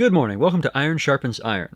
Good morning. Welcome to Iron Sharpens Iron.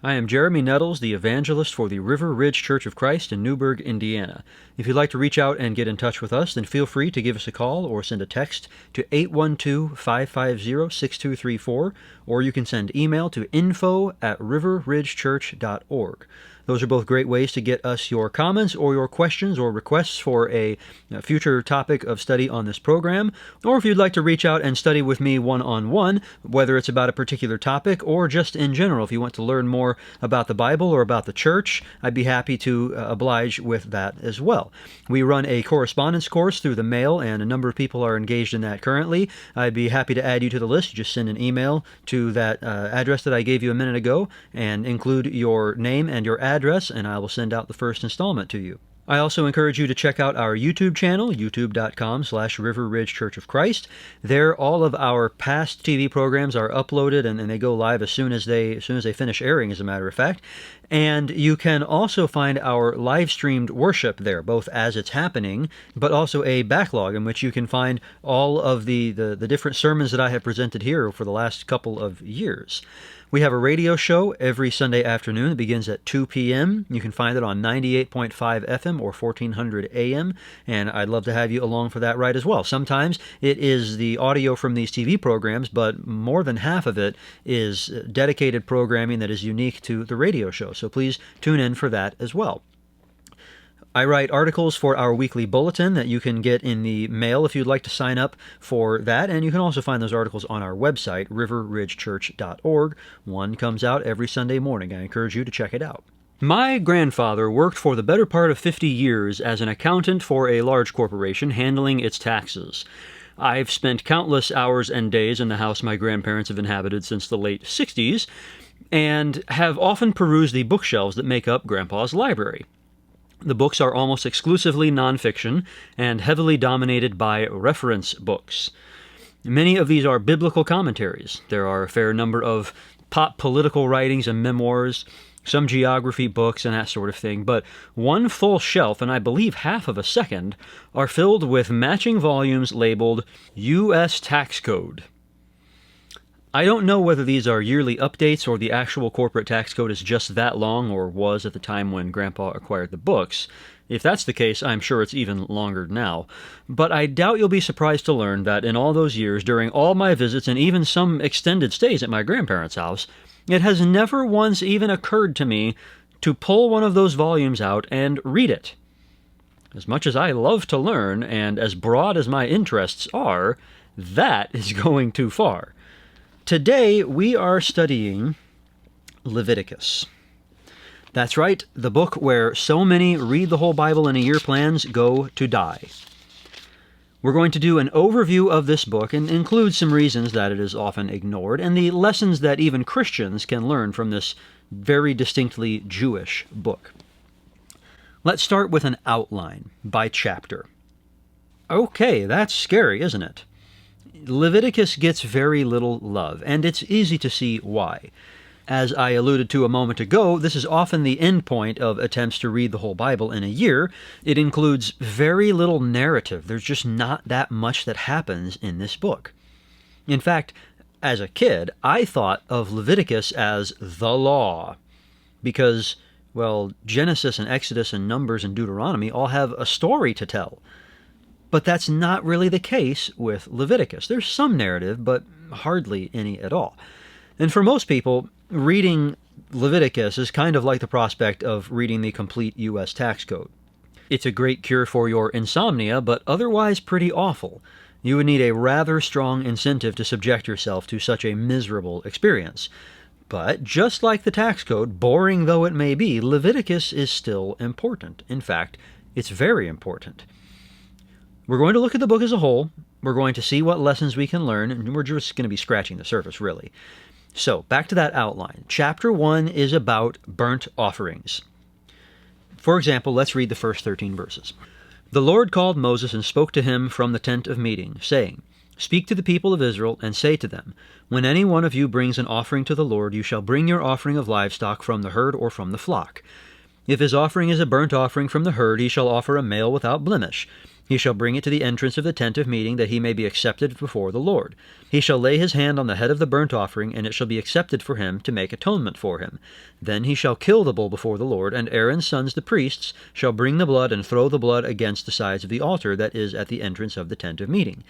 I am Jeremy Nettles, the evangelist for the River Ridge Church of Christ in Newburgh, Indiana. If you'd like to reach out and get in touch with us, then feel free to give us a call or send a text to 812-550-6234, or you can send email to info@riverridgechurch.org. Those are both great ways to get us your comments or your questions or requests for a future topic of study on this program. Or if you'd like to reach out and study with me one-on-one, whether it's about a particular topic or just in general, if you want to learn more about the Bible or about the church, I'd be happy to oblige with that as well. We run a correspondence course through the mail, and a number of people are engaged in that currently. I'd be happy to add you to the list. You just send an email to that address that I gave you a minute ago and include your name and your address, and I will send out the first installment to you. I also encourage you to check out our YouTube channel, youtube.com/River Ridge Church of Christ. There, all of our past TV programs are uploaded, and they go live as soon as they finish airing, as a matter of fact. And you can also find our live-streamed worship there, both as it's happening, but also a backlog in which you can find all of the different sermons that I have presented here for the last couple of years. We have a radio show every Sunday afternoon. It begins at 2 p.m. You can find it on 98.5 FM or 1400 AM, and I'd love to have you along for that ride as well. Sometimes it is the audio from these TV programs, but more than half of it is dedicated programming that is unique to the radio show, so please tune in for that as well. I write articles for our weekly bulletin that you can get in the mail if you'd like to sign up for that, and you can also find those articles on our website, riverridgechurch.org. One comes out every Sunday morning. I encourage you to check it out. My grandfather worked for the better part of 50 years as an accountant for a large corporation handling its taxes. I've spent countless hours and days in the house my grandparents have inhabited since the late 60s, and have often perused the bookshelves that make up Grandpa's library. The books are almost exclusively nonfiction and heavily dominated by reference books. Many of these are biblical commentaries. There are a fair number of pop political writings and memoirs, some geography books and that sort of thing, but one full shelf, and I believe half of a second, are filled with matching volumes labeled U.S. Tax Code. I don't know whether these are yearly updates or the actual corporate tax code is just that long, or was at the time when Grandpa acquired the books. If that's the case, I'm sure it's even longer now. But I doubt you'll be surprised to learn that in all those years, during all my visits and even some extended stays at my grandparents' house, it has never once even occurred to me to pull one of those volumes out and read it. As much as I love to learn, and as broad as my interests are, that is going too far. Today, we are studying Leviticus. That's right, the book where so many read the whole Bible in a year plans go to die. We're going to do an overview of this book and include some reasons that it is often ignored and the lessons that even Christians can learn from this very distinctly Jewish book. Let's start with an outline by chapter. Okay, that's scary, isn't it? Leviticus gets very little love, and it's easy to see why. As I alluded to a moment ago, this is often the end point of attempts to read the whole Bible in a year. It includes very little narrative. There's just not that much that happens in this book. In fact, as a kid, I thought of Leviticus as the law, because, well, Genesis and Exodus and Numbers and Deuteronomy all have a story to tell. But that's not really the case with Leviticus. There's some narrative, but hardly any at all. And for most people, reading Leviticus is kind of like the prospect of reading the complete U.S. tax code. It's a great cure for your insomnia, but otherwise pretty awful. You would need a rather strong incentive to subject yourself to such a miserable experience. But just like the tax code, boring though it may be, Leviticus is still important. In fact, it's very important. We're going to look at the book as a whole. We're going to see what lessons we can learn, and we're just going to be scratching the surface, really. So, back to that outline. Chapter 1 is about burnt offerings. For example, let's read the first 13 verses. The Lord called Moses and spoke to him from the tent of meeting, saying, Speak to the people of Israel, and say to them, When any one of you brings an offering to the Lord, you shall bring your offering of livestock from the herd or from the flock. If his offering is a burnt offering from the herd, he shall offer a male without blemish. He shall bring it to the entrance of the tent of meeting, that he may be accepted before the Lord. He shall lay his hand on the head of the burnt offering, and it shall be accepted for him to make atonement for him. Then he shall kill the bull before the Lord, and Aaron's sons the priests shall bring the blood and throw the blood against the sides of the altar that is at the entrance of the tent of meeting.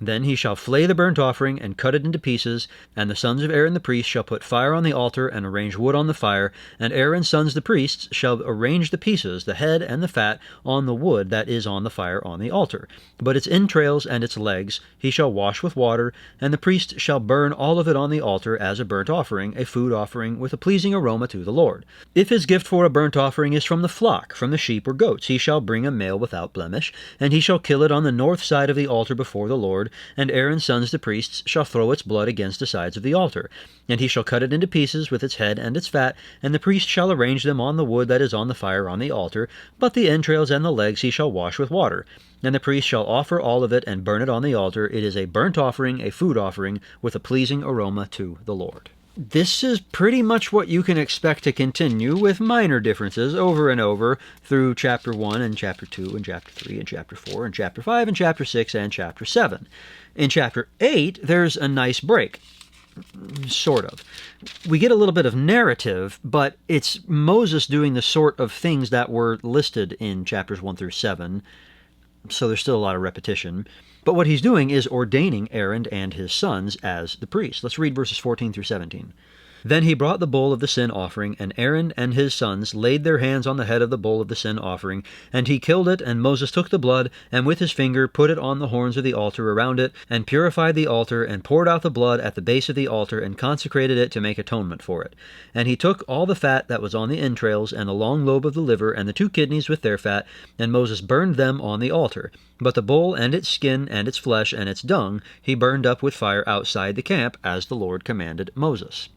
Then he shall flay the burnt offering and cut it into pieces, and the sons of Aaron the priest shall put fire on the altar and arrange wood on the fire, and Aaron's sons the priests shall arrange the pieces, the head and the fat, on the wood that is on the fire on the altar. But its entrails and its legs he shall wash with water, and the priest shall burn all of it on the altar as a burnt offering, a food offering with a pleasing aroma to the Lord. If his gift for a burnt offering is from the flock, from the sheep or goats, he shall bring a male without blemish, and he shall kill it on the north side of the altar before the Lord, and Aaron's sons the priests shall throw its blood against the sides of the altar. And he shall cut it into pieces with its head and its fat, and the priest shall arrange them on the wood that is on the fire on the altar, but the entrails and the legs he shall wash with water. And the priest shall offer all of it and burn it on the altar. It is a burnt offering, a food offering, with a pleasing aroma to the Lord. This is pretty much what you can expect to continue, with minor differences over and over through chapter 1 and chapter 2 and chapter 3 and chapter 4 and chapter 5 and chapter 6 and chapter 7. In chapter 8, there's a nice break. Sort of. We get a little bit of narrative, but it's Moses doing the sort of things that were listed in chapters 1 through 7, so there's still a lot of repetition. But what he's doing is ordaining Aaron and his sons as the priests. Let's read verses 14 through 17. Then he brought the bull of the sin offering, and Aaron and his sons laid their hands on the head of the bull of the sin offering, and he killed it, and Moses took the blood, and with his finger put it on the horns of the altar around it, and purified the altar, and poured out the blood at the base of the altar, and consecrated it to make atonement for it. And he took all the fat that was on the entrails, and the long lobe of the liver, and the 2 kidneys with their fat, and Moses burned them on the altar. But the bull and its skin, and its flesh, and its dung, he burned up with fire outside the camp, as the Lord commanded Moses.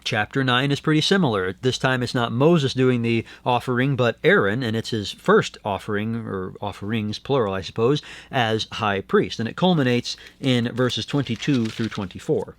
Chapter 9 is pretty similar. This time it's not Moses doing the offering, but Aaron, and it's his first offering, or offerings, plural, I suppose, as high priest. And it culminates in verses 22 through 24.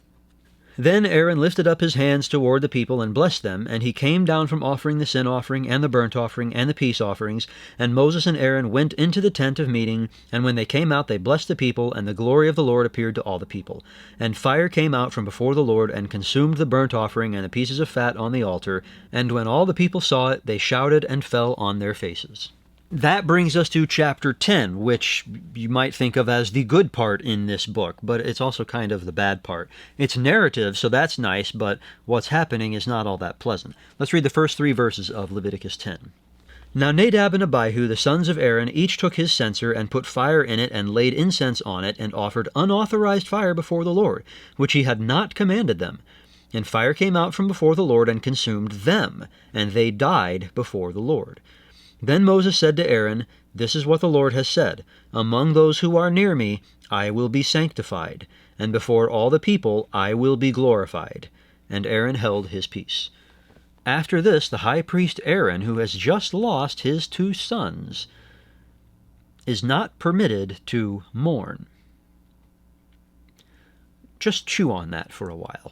Then Aaron lifted up his hands toward the people and blessed them, and he came down from offering the sin offering and the burnt offering and the peace offerings. And Moses and Aaron went into the tent of meeting, and when they came out they blessed the people, and the glory of the Lord appeared to all the people. And fire came out from before the Lord, and consumed the burnt offering and the pieces of fat on the altar. And when all the people saw it, they shouted and fell on their faces. That brings us to chapter 10, which you might think of as the good part in this book, but it's also kind of the bad part. It's narrative, so that's nice, but what's happening is not all that pleasant. Let's read the first 3 verses of Leviticus 10. Now Nadab and Abihu, the sons of Aaron, each took his censer and put fire in it and laid incense on it and offered unauthorized fire before the Lord, which he had not commanded them. And fire came out from before the Lord and consumed them, and they died before the Lord. Then Moses said to Aaron, This is what the Lord has said, Among those who are near me I will be sanctified, and before all the people I will be glorified. And Aaron held his peace. After this, the high priest Aaron, who has just lost his 2 sons, is not permitted to mourn. Just chew on that for a while.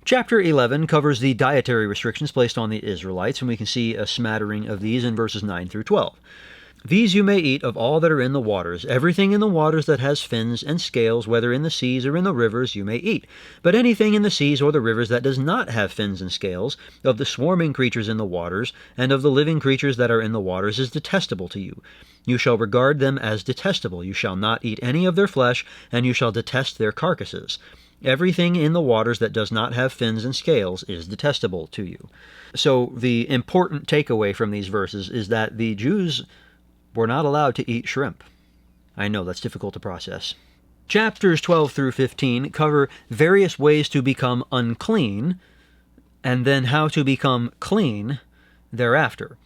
Chapter 11 covers the dietary restrictions placed on the Israelites, and we can see a smattering of these in verses 9 through 12. These you may eat of all that are in the waters. Everything in the waters that has fins and scales, whether in the seas or in the rivers, you may eat. But anything in the seas or the rivers that does not have fins and scales, of the swarming creatures in the waters, and of the living creatures that are in the waters, is detestable to you. You shall regard them as detestable. You shall not eat any of their flesh, and you shall detest their carcasses. Everything in the waters that does not have fins and scales is detestable to you. So the important takeaway from these verses is that the Jews were not allowed to eat shrimp. I know that's difficult to process. Chapters 12 through 15 cover various ways to become unclean, and then how to become clean thereafter.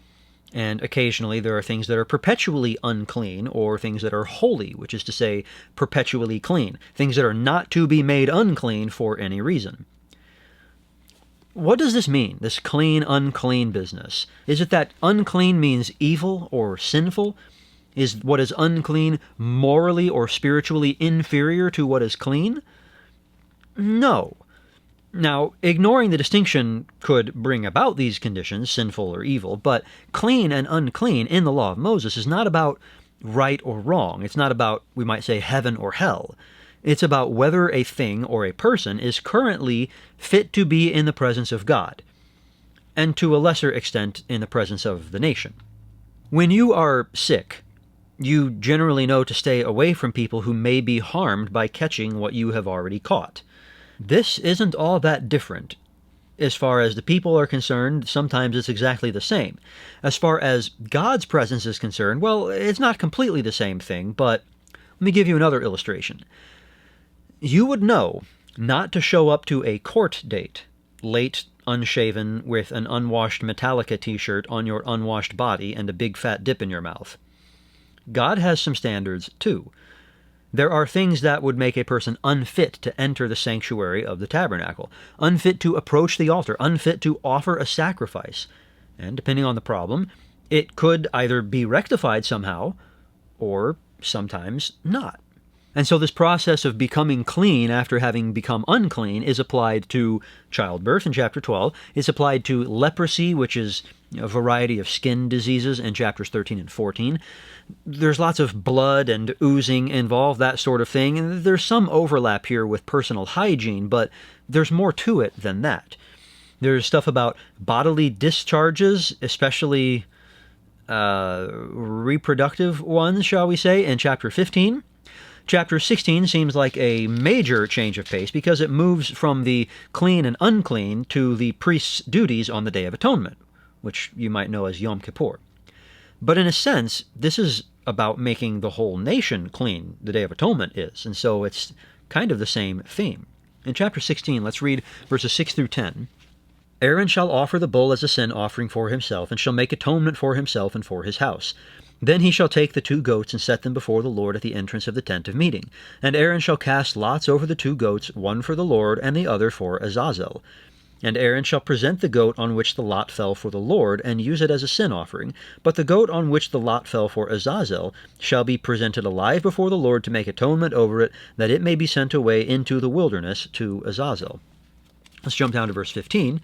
And occasionally there are things that are perpetually unclean, or things that are holy, which is to say perpetually clean. Things that are not to be made unclean for any reason. What does this mean, this clean, unclean business? Is it that unclean means evil or sinful? Is what is unclean morally or spiritually inferior to what is clean? No. Now, ignoring the distinction could bring about these conditions, sinful or evil, but clean and unclean in the law of Moses is not about right or wrong. It's not about, we might say, heaven or hell. It's about whether a thing or a person is currently fit to be in the presence of God, and to a lesser extent in the presence of the nation. When you are sick, you generally know to stay away from people who may be harmed by catching what you have already caught. This isn't all that different. As far as the people are concerned, sometimes it's exactly the same. As far as God's presence is concerned, well, it's not completely the same thing, but let me give you another illustration. You would know not to show up to a court date, late, unshaven, with an unwashed Metallica t-shirt on your unwashed body and a big fat dip in your mouth. God has some standards, too. There are things that would make a person unfit to enter the sanctuary of the tabernacle, unfit to approach the altar, unfit to offer a sacrifice. And depending on the problem, it could either be rectified somehow, or sometimes not. And so this process of becoming clean after having become unclean is applied to childbirth in chapter 12. It's applied to leprosy, which is a variety of skin diseases in chapters 13 and 14. There's lots of blood and oozing involved, that sort of thing. And there's some overlap here with personal hygiene, but there's more to it than that. There's stuff about bodily discharges, especially reproductive ones, shall we say, in chapter 15. Chapter 16 seems like a major change of pace because it moves from the clean and unclean to the priest's duties on the Day of Atonement, which you might know as Yom Kippur. But in a sense, this is about making the whole nation clean, the Day of Atonement is, and so it's kind of the same theme. In chapter 16, let's read verses 6 through 10. Aaron shall offer the bull as a sin offering for himself, and shall make atonement for himself and for his house. Then he shall take the 2 goats and set them before the Lord at the entrance of the tent of meeting. And Aaron shall cast lots over the 2 goats, one for the Lord and the other for Azazel. And Aaron shall present the goat on which the lot fell for the Lord, and use it as a sin offering. But the goat on which the lot fell for Azazel shall be presented alive before the Lord to make atonement over it, that it may be sent away into the wilderness to Azazel. Let's jump down to verse 15.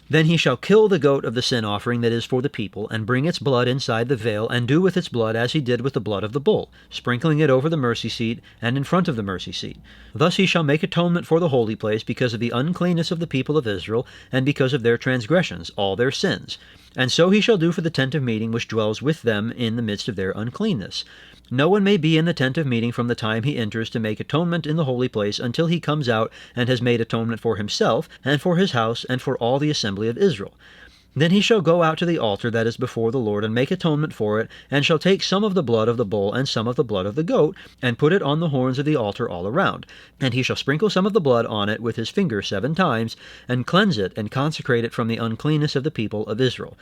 Then he shall kill the goat of the sin offering that is for the people, and bring its blood inside the veil, and do with its blood as he did with the blood of the bull, sprinkling it over the mercy seat, and in front of the mercy seat. Thus he shall make atonement for the holy place, because of the uncleanness of the people of Israel, and because of their transgressions, all their sins. And so he shall do for the tent of meeting which dwells with them in the midst of their uncleanness. No one may be in the tent of meeting from the time he enters to make atonement in the holy place until he comes out and has made atonement for himself, and for his house, and for all the assembly of Israel. Then he shall go out to the altar that is before the Lord, and make atonement for it, and shall take some of the blood of the bull and some of the blood of the goat, and put it on the horns of the altar all around. And he shall sprinkle some of the blood on it with his finger 7 times, and cleanse it, and consecrate it from the uncleanness of the people of Israel.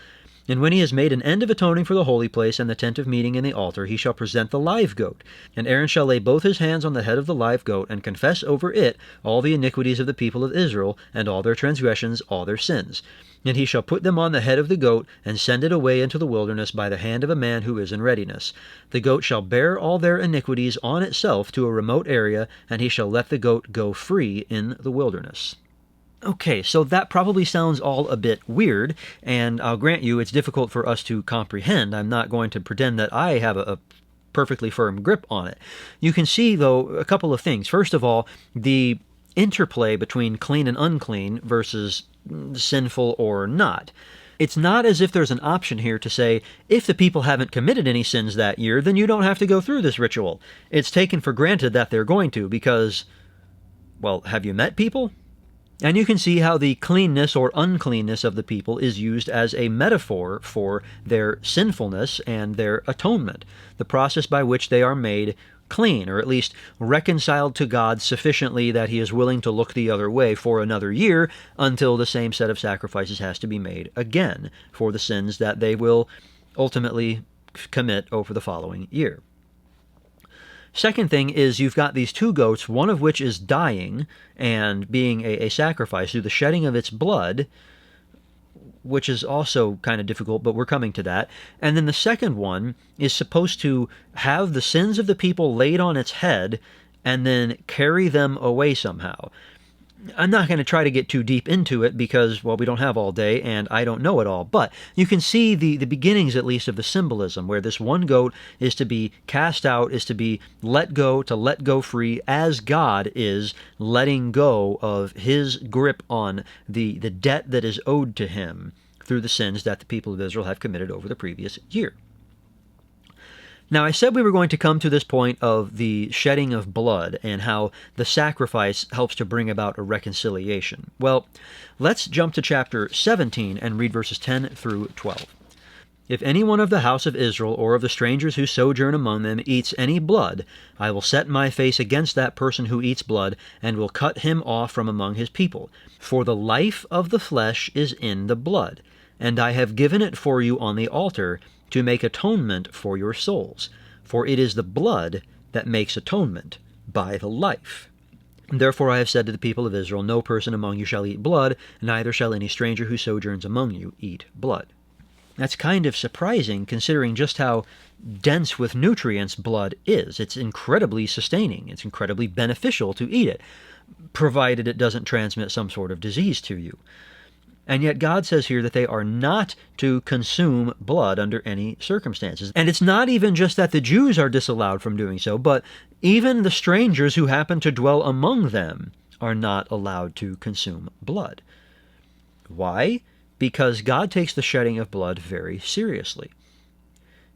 And when he has made an end of atoning for the holy place and the tent of meeting and the altar, he shall present the live goat. And Aaron shall lay both his hands on the head of the live goat, and confess over it all the iniquities of the people of Israel, and all their transgressions, all their sins. And he shall put them on the head of the goat, and send it away into the wilderness by the hand of a man who is in readiness. The goat shall bear all their iniquities on itself to a remote area, and he shall let the goat go free in the wilderness. Okay, so that probably sounds all a bit weird, and I'll grant you it's difficult for us to comprehend. I'm not going to pretend that I have a perfectly firm grip on it. You can see, though, a couple of things. First of all, the interplay between clean and unclean versus sinful or not. It's not as if there's an option here to say, if the people haven't committed any sins that year, then you don't have to go through this ritual. It's taken for granted that they're going to because, well, have you met people? And you can see how the cleanness or uncleanness of the people is used as a metaphor for their sinfulness and their atonement, the process by which they are made clean, or at least reconciled to God sufficiently that he is willing to look the other way for another year until the same set of sacrifices has to be made again for the sins that they will ultimately commit over the following year. Second thing is you've got these 2 goats, one of which is dying and being a sacrifice through the shedding of its blood, which is also kind of difficult, but we're coming to that. And then the second one is supposed to have the sins of the people laid on its head and then carry them away somehow. I'm not going to try to get too deep into it because, well, we don't have all day and I don't know it all. But you can see the beginnings, at least, of the symbolism where this one goat is to be cast out, is to be let go free, as God is letting go of his grip on the debt that is owed to him through the sins that the people of Israel have committed over the previous year. Now, I said we were going to come to this point of the shedding of blood and how the sacrifice helps to bring about a reconciliation. Well, let's jump to chapter 17 and read verses 10 through 12. If any one of the house of Israel or of the strangers who sojourn among them eats any blood, I will set my face against that person who eats blood, and will cut him off from among his people. For the life of the flesh is in the blood, and I have given it for you on the altar, to make atonement for your souls. For it is the blood that makes atonement by the life. Therefore I have said to the people of Israel, no person among you shall eat blood, neither shall any stranger who sojourns among you eat blood. That's kind of surprising, considering just how dense with nutrients blood is. It's incredibly sustaining. It's incredibly beneficial to eat it, provided it doesn't transmit some sort of disease to you. And yet God says here that they are not to consume blood under any circumstances. And it's not even just that the Jews are disallowed from doing so, but even the strangers who happen to dwell among them are not allowed to consume blood. Why? Because God takes the shedding of blood very seriously.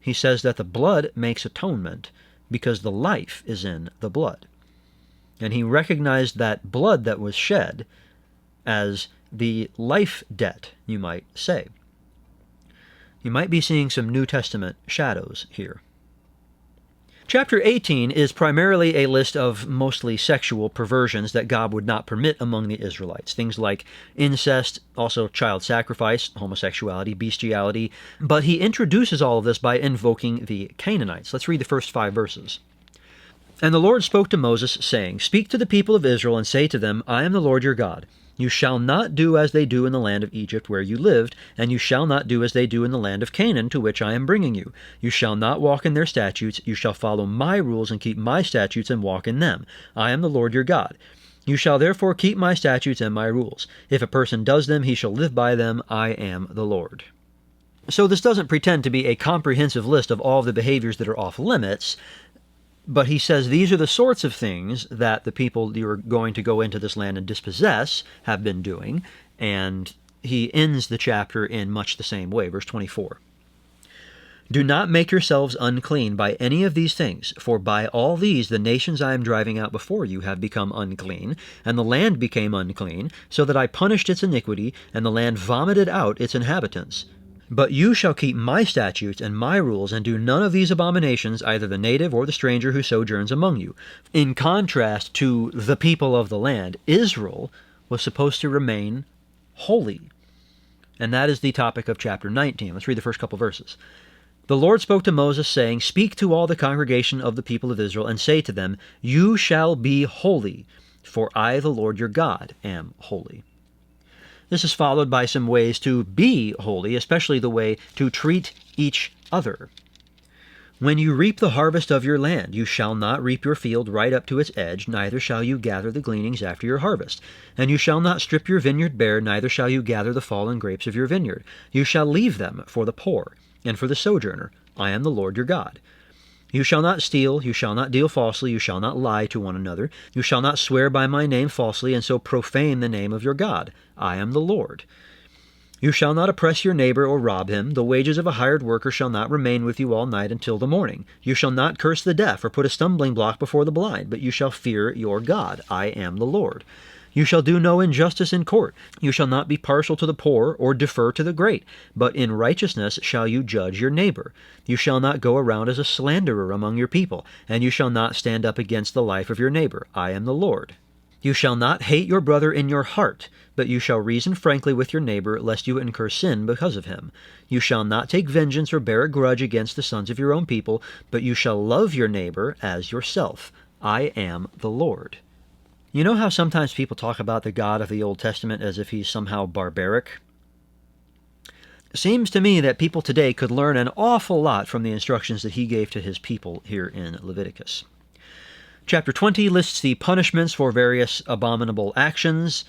He says that the blood makes atonement because the life is in the blood. And he recognized that blood that was shed as the life debt, you might say. You might be seeing some New Testament shadows here. Chapter 18 is primarily a list of mostly sexual perversions that God would not permit among the Israelites. Things like incest, also child sacrifice, homosexuality, bestiality. But he introduces all of this by invoking the Canaanites. Let's read the first 5 verses. And the Lord spoke to Moses, saying, Speak to the people of Israel, and say to them, I am the Lord your God. You shall not do as they do in the land of Egypt where you lived, and you shall not do as they do in the land of Canaan to which I am bringing you. You shall not walk in their statutes. You shall follow my rules and keep my statutes and walk in them. I am the Lord your God. You shall therefore keep my statutes and my rules. If a person does them, he shall live by them. I am the Lord. So this doesn't pretend to be a comprehensive list of all of the behaviors that are off limits, but he says these are the sorts of things that the people you're going to go into this land and dispossess have been doing, and he ends the chapter in much the same way. Verse 24. Do not make yourselves unclean by any of these things, for by all these the nations I am driving out before you have become unclean, and the land became unclean, so that I punished its iniquity, and the land vomited out its inhabitants. But you shall keep my statutes and my rules, and do none of these abominations, either the native or the stranger who sojourns among you. In contrast to the people of the land, Israel was supposed to remain holy. And that is the topic of chapter 19. Let's read the first couple verses. The Lord spoke to Moses, saying, Speak to all the congregation of the people of Israel, and say to them, You shall be holy, for I, the Lord your God, am holy. This is followed by some ways to be holy, especially the way to treat each other. When you reap the harvest of your land, you shall not reap your field right up to its edge, neither shall you gather the gleanings after your harvest. And you shall not strip your vineyard bare, neither shall you gather the fallen grapes of your vineyard. You shall leave them for the poor, and for the sojourner. I am the Lord your God. You shall not steal, you shall not deal falsely, you shall not lie to one another. You shall not swear by my name falsely, and so profane the name of your God. I am the Lord. You shall not oppress your neighbor or rob him. The wages of a hired worker shall not remain with you all night until the morning. You shall not curse the deaf or put a stumbling block before the blind, but you shall fear your God. I am the Lord. You shall do no injustice in court. You shall not be partial to the poor or defer to the great, but in righteousness shall you judge your neighbor. You shall not go around as a slanderer among your people, and you shall not stand up against the life of your neighbor. I am the Lord. You shall not hate your brother in your heart, but you shall reason frankly with your neighbor, lest you incur sin because of him. You shall not take vengeance or bear a grudge against the sons of your own people, but you shall love your neighbor as yourself. I am the Lord. You know how sometimes people talk about the God of the Old Testament as if he's somehow barbaric? Seems to me that people today could learn an awful lot from the instructions that he gave to his people here in Leviticus. Chapter 20 lists the punishments for various abominable actions.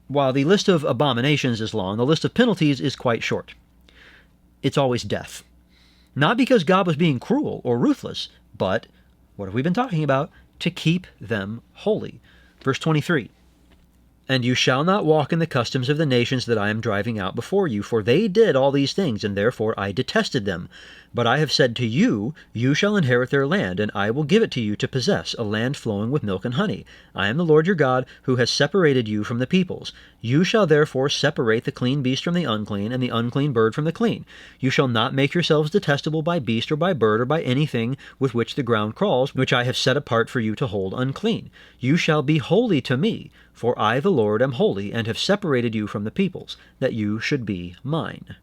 While the list of abominations is long, the list of penalties is quite short. It's always death. Not because God was being cruel or ruthless, but, what have we been talking about? To keep them holy. Verse 23. And you shall not walk in the customs of the nations that I am driving out before you, for they did all these things, and therefore I detested them. But I have said to you, you shall inherit their land, and I will give it to you to possess, a land flowing with milk and honey. I am the Lord your God, who has separated you from the peoples. You shall therefore separate the clean beast from the unclean, and the unclean bird from the clean. You shall not make yourselves detestable by beast or by bird or by anything with which the ground crawls, which I have set apart for you to hold unclean. You shall be holy to me, for I the Lord am holy, and have separated you from the peoples, that you should be mine.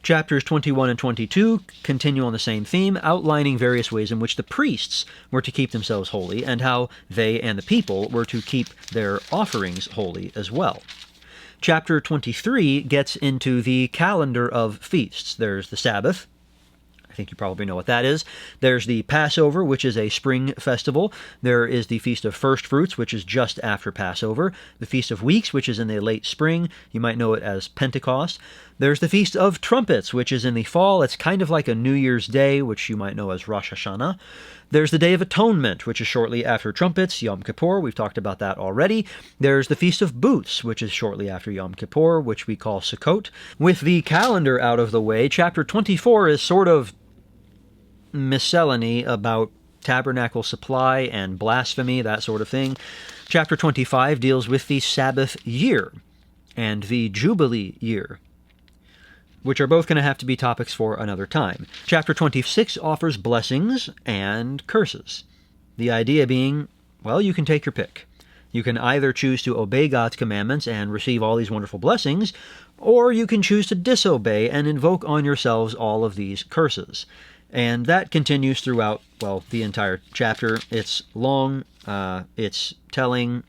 Chapters 21 and 22 continue on the same theme, outlining various ways in which the priests were to keep themselves holy, and how they and the people were to keep their offerings holy as well. Chapter 23 gets into the calendar of feasts. There's the Sabbath. I think you probably know what that is. There's the Passover, which is a spring festival. There is the Feast of First Fruits, which is just after Passover. The Feast of Weeks, which is in the late spring. You might know it as Pentecost. There's the Feast of Trumpets, which is in the fall. It's kind of like a New Year's Day, which you might know as Rosh Hashanah. There's the Day of Atonement, which is shortly after Trumpets, Yom Kippur. We've talked about that already. There's the Feast of Booths, which is shortly after Yom Kippur, which we call Sukkot. With the calendar out of the way, chapter 24 is sort of miscellany about tabernacle supply and blasphemy, that sort of thing. Chapter 25 deals with the Sabbath year and the Jubilee year, which are both going to have to be topics for another time. Chapter 26 offers blessings and curses. The idea being, well, you can take your pick. You can either choose to obey God's commandments and receive all these wonderful blessings, or you can choose to disobey and invoke on yourselves all of these curses. And that continues throughout, well, the entire chapter. It's long, it's telling.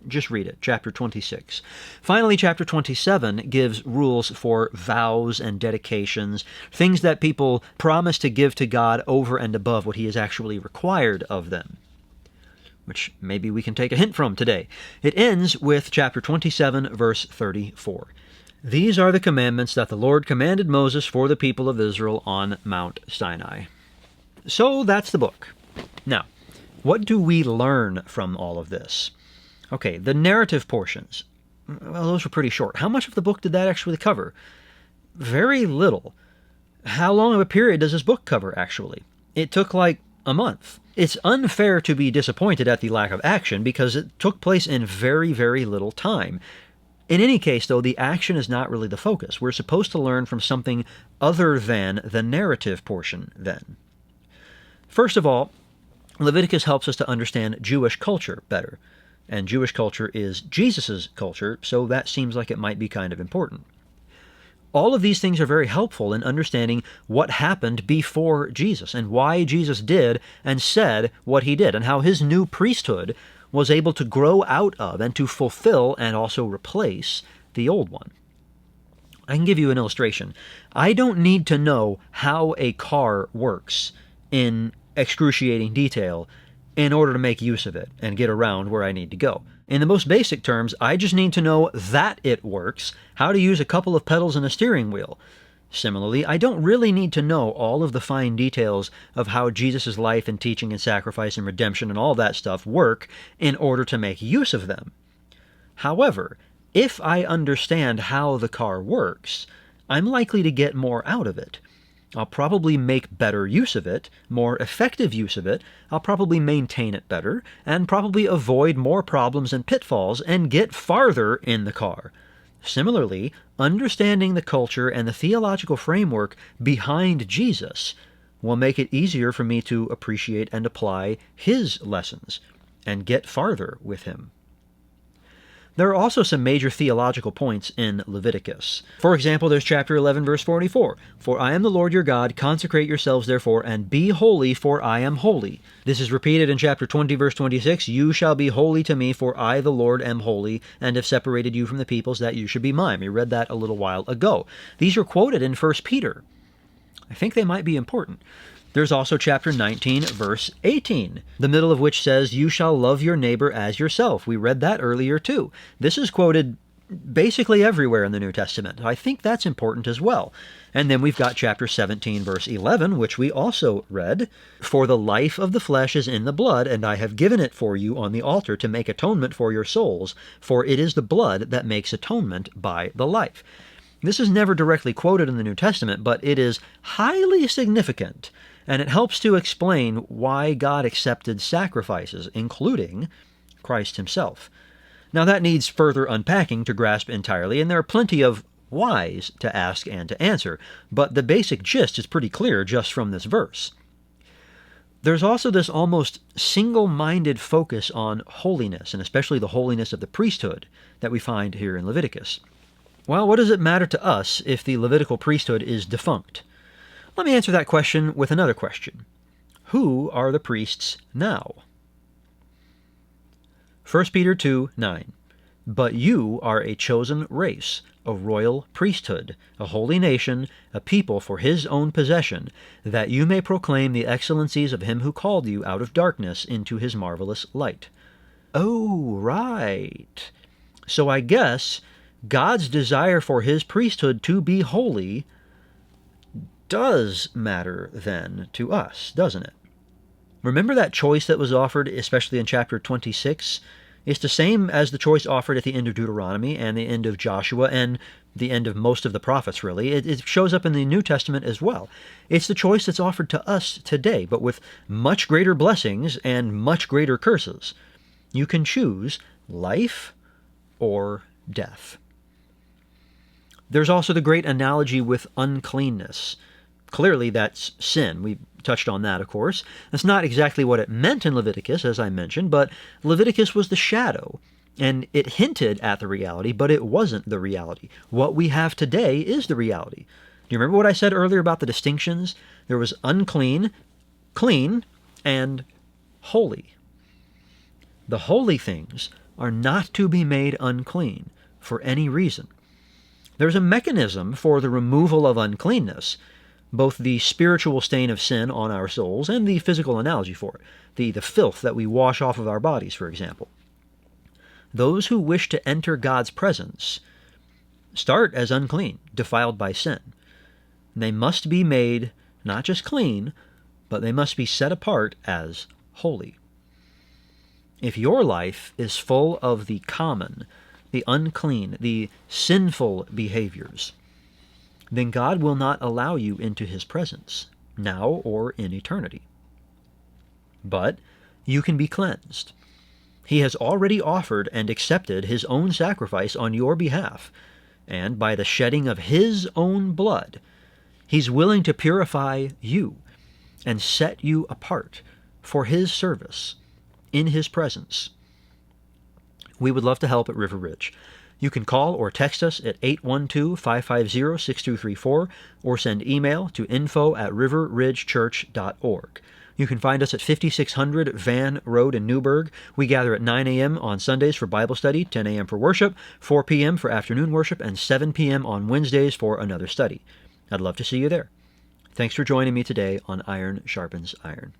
Just read it, chapter 26. Finally, chapter 27 gives rules for vows and dedications, things that people promise to give to God over and above what He is actually required of them, which maybe we can take a hint from today. It ends with chapter 27, verse 34. These are the commandments that the Lord commanded Moses for the people of Israel on Mount Sinai. So that's the book. Now, what do we learn from all of this? Okay, the narrative portions, well, those were pretty short. How much of the book did that actually cover? Very little. How long of a period does this book cover, actually? It took like a month. It's unfair to be disappointed at the lack of action because it took place in very, very little time. In any case, though, the action is not really the focus. We're supposed to learn from something other than the narrative portion, then. First of all, Leviticus helps us to understand Jewish culture better. And Jewish culture is Jesus' culture, so that seems like it might be kind of important. All of these things are very helpful in understanding what happened before Jesus and why Jesus did and said what he did, and how his new priesthood was able to grow out of and to fulfill and also replace the old one. I can give you an illustration. I don't need to know how a car works in excruciating detail in order to make use of it and get around where I need to go. In the most basic terms, I just need to know that it works, how to use a couple of pedals and a steering wheel. Similarly, I don't really need to know all of the fine details of how Jesus' life and teaching and sacrifice and redemption and all that stuff work in order to make use of them. However, if I understand how the car works, I'm likely to get more out of it. I'll probably make better use of it, more effective use of it, I'll probably maintain it better, and probably avoid more problems and pitfalls and get farther in the car. Similarly, understanding the culture and the theological framework behind Jesus will make it easier for me to appreciate and apply his lessons and get farther with him. There are also some major theological points in Leviticus. For example, there's chapter 11, verse 44. For I am the Lord your God, consecrate yourselves therefore, and be holy, for I am holy. This is repeated in chapter 20, verse 26. You shall be holy to me, for I the Lord am holy, and have separated you from the peoples, that you should be mine. We read that a little while ago. These are quoted in 1 Peter. I think they might be important. There's also chapter 19, verse 18, the middle of which says, "You shall love your neighbor as yourself." We read that earlier too. This is quoted basically everywhere in the New Testament. I think that's important as well. And then we've got chapter 17, verse 11, which we also read, "For the life of the flesh is in the blood, and I have given it for you on the altar to make atonement for your souls, for it is the blood that makes atonement by the life." This is never directly quoted in the New Testament, but it is highly significant, and it helps to explain why God accepted sacrifices, including Christ himself. Now that needs further unpacking to grasp entirely, and there are plenty of whys to ask and to answer, but the basic gist is pretty clear just from this verse. There's also this almost single-minded focus on holiness, and especially the holiness of the priesthood, that we find here in Leviticus. Well, what does it matter to us if the Levitical priesthood is defunct? Let me answer that question with another question. Who are the priests now? 1 Peter 2:9. "But you are a chosen race, a royal priesthood, a holy nation, a people for his own possession, that you may proclaim the excellencies of him who called you out of darkness into his marvelous light." Oh, right. So I guess God's desire for his priesthood to be holy does matter then to us, doesn't it? Remember that choice that was offered, especially in chapter 26? It's the same as the choice offered at the end of Deuteronomy and the end of Joshua and the end of most of the prophets, really. It shows up in the New Testament as well. It's the choice that's offered to us today, but with much greater blessings and much greater curses. You can choose life or death. There's also the great analogy with uncleanness. Clearly, that's sin. We touched on that, of course. That's not exactly what it meant in Leviticus, as I mentioned, but Leviticus was the shadow, and it hinted at the reality, but it wasn't the reality. What we have today is the reality. Do you remember what I said earlier about the distinctions? There was unclean, clean, and holy. The holy things are not to be made unclean for any reason. There's a mechanism for the removal of uncleanness, both the spiritual stain of sin on our souls and the physical analogy for it, the filth that we wash off of our bodies, for example. Those who wish to enter God's presence start as unclean, defiled by sin. They must be made not just clean, but they must be set apart as holy. If your life is full of the common, the unclean, the sinful behaviors, then God will not allow you into his presence, now or in eternity. But you can be cleansed. He has already offered and accepted his own sacrifice on your behalf, and by the shedding of his own blood, he's willing to purify you and set you apart for his service in his presence. We would love to help at River Ridge. You can call or text us at 812-550-6234 or send email to info@riverridgechurch.org. You can find us at 5600 Van Road in Newburgh. We gather at 9 a.m. on Sundays for Bible study, 10 a.m. for worship, 4 p.m. for afternoon worship, and 7 p.m. on Wednesdays for another study. I'd love to see you there. Thanks for joining me today on Iron Sharpens Iron.